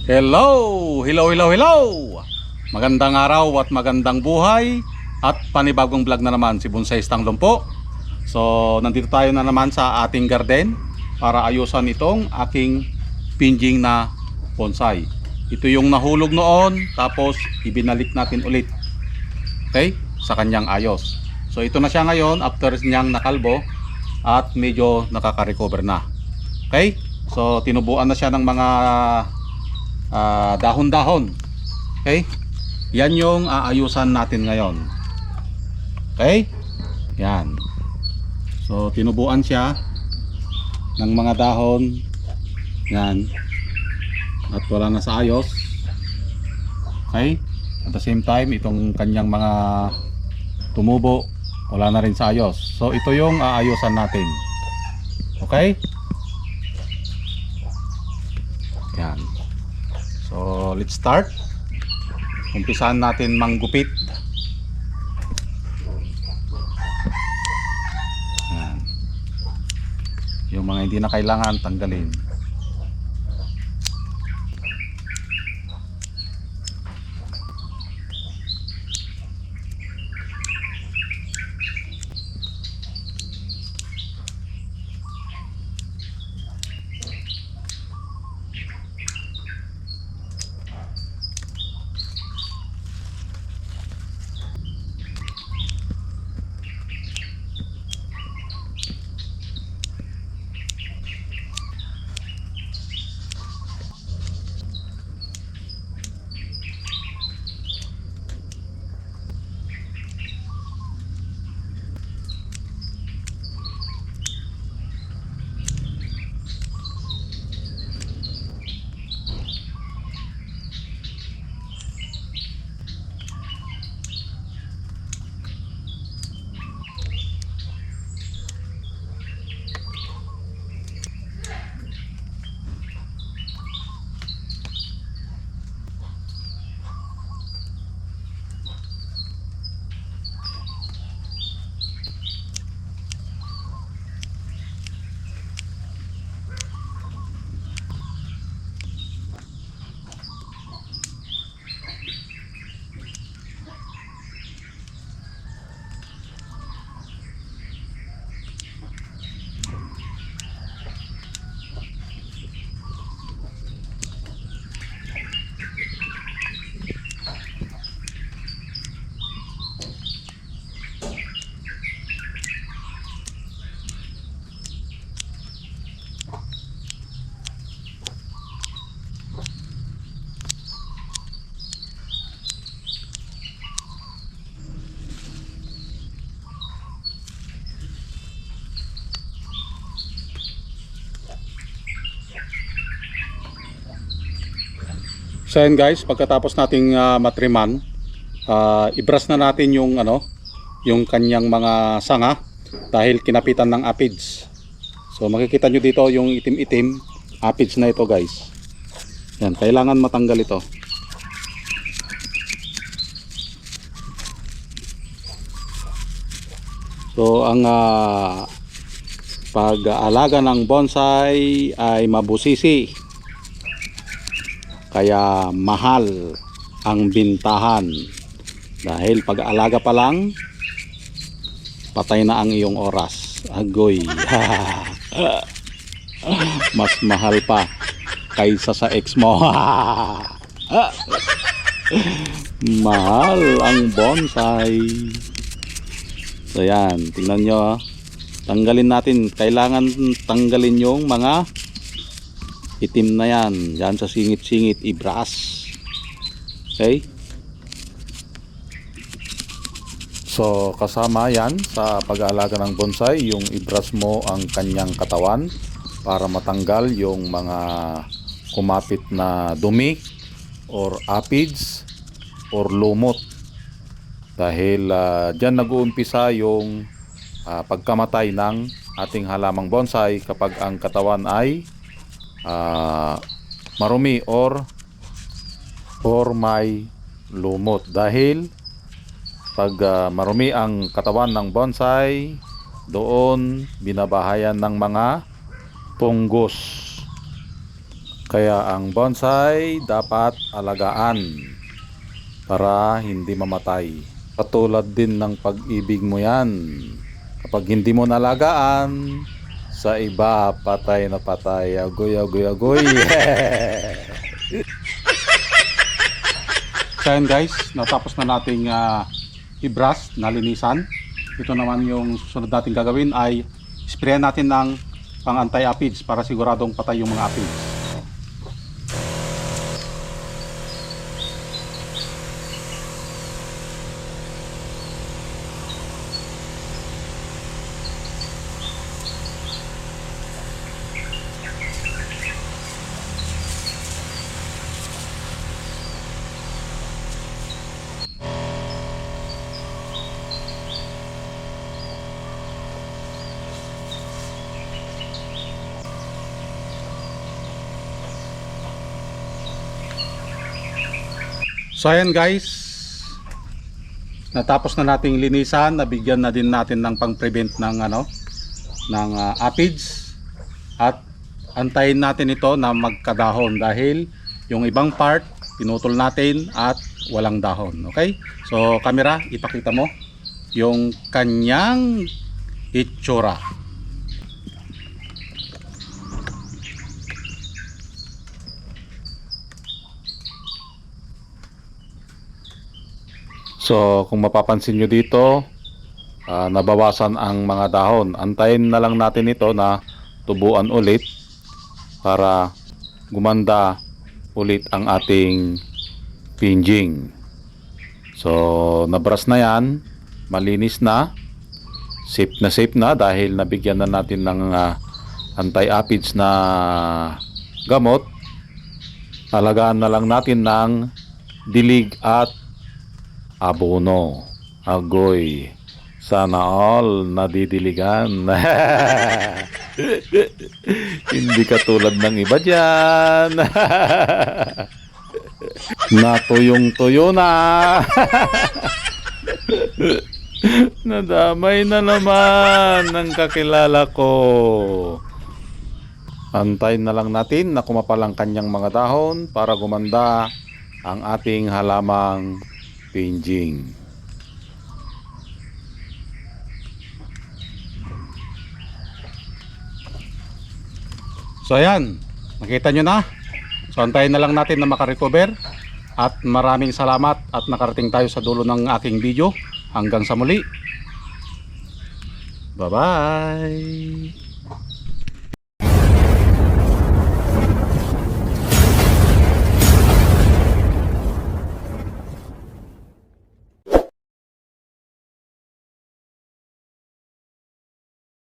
Hello! Hello, hello, hello! Magandang araw at magandang buhay at panibagong vlog na naman si Bonsai Stanglong po. So, nandito tayo na naman sa ating garden para ayusan itong aking pinjing na bonsai. Ito yung nahulog noon tapos ibinalik natin ulit. Okay? Sa kanyang ayos. So, ito na siya ngayon after niyang nakalbo at medyo nakaka-recover na. Okay? So, tinubuan na siya ng mga dahon-dahon. Okay? Yan yung aayusan natin ngayon. Okay? Yan. So, tinubuan siya ng mga dahon. Yan. At wala na sa ayos. Okay? At the same time, itong kanyang mga tumubo, wala na rin sa ayos. So, ito yung aayusan natin. Okay? Yan. So, let's start. Umpisahan natin manggupit. Yan. Yung mga hindi na kailangan, tanggalin. So yan guys, pagkatapos nating matriman, ibras na natin yung yung kanyang mga sanga dahil kinapitan ng aphids. So makikita nyo dito yung itim-itim aphids na ito guys. Yan, kailangan matanggal ito. So ang pag-aalaga ng bonsai ay mabusisi. Kaya mahal ang bintahan dahil pag-aalaga pa lang patay na ang iyong oras. Agoy. Mas mahal pa kaysa sa ex mo. Mahal ang bonsai. So yan, tingnan nyo. Tanggalin natin. Kailangan tanggalin yung mga itim na yan. Yan sa singit-singit, ibras. Okay? So, kasama yan sa pag-aalaga ng bonsai, yung ibras mo ang kanyang katawan para matanggal yung mga kumapit na dumi or aphids or lumot. Dahil dyan nag-uumpisa yung pagkamatay ng ating halamang bonsai kapag ang katawan ay marumi or may lumot. Dahil pag marumi ang katawan ng bonsai, doon binabahayan ng mga punggos. Kaya ang bonsai dapat alagaan para hindi mamatay. Katulad din ng pag-ibig mo yan. Kapag hindi mo nalagaan, sa iba patay na patay. Agoy, agoy, agoy. So yan guys, natapos na nating i-brush, nalinisan. Ito naman yung susunod natin gagawin ay sprayan natin ng pang anti-aphids para siguradong patay yung mga aphids. So ayan guys, natapos na nating linisan, nabigyan na din natin ng pang-prevent ng aphids at antayin natin ito na magkadahon dahil yung ibang part pinutol natin at walang dahon. Okay? So camera, ipakita mo yung kanyang itsura. So kung mapapansin nyo dito, nabawasan ang mga dahon. Antayin na lang natin ito na tubuan ulit para gumanda ulit ang ating pinjing. So nabras na yan, malinis na, safe na dahil nabigyan na natin ng anti-aphids na gamot. Alagaan na lang natin ng dilig at abono. Agoy, sana all nadidiligan. Hindi katulad ng iba dyan. Natuyong-tuyo na. Nadamay na naman ng kakilala ko. Antayin na lang natin na kumapal ang kanyang mga dahon para gumanda ang ating halamang pinjing. So ayan, nakita nyo na. So antayin na lang natin na makarecover. At maraming salamat at nakarating tayo sa dulo ng aking video. Hanggang sa muli. Bye bye.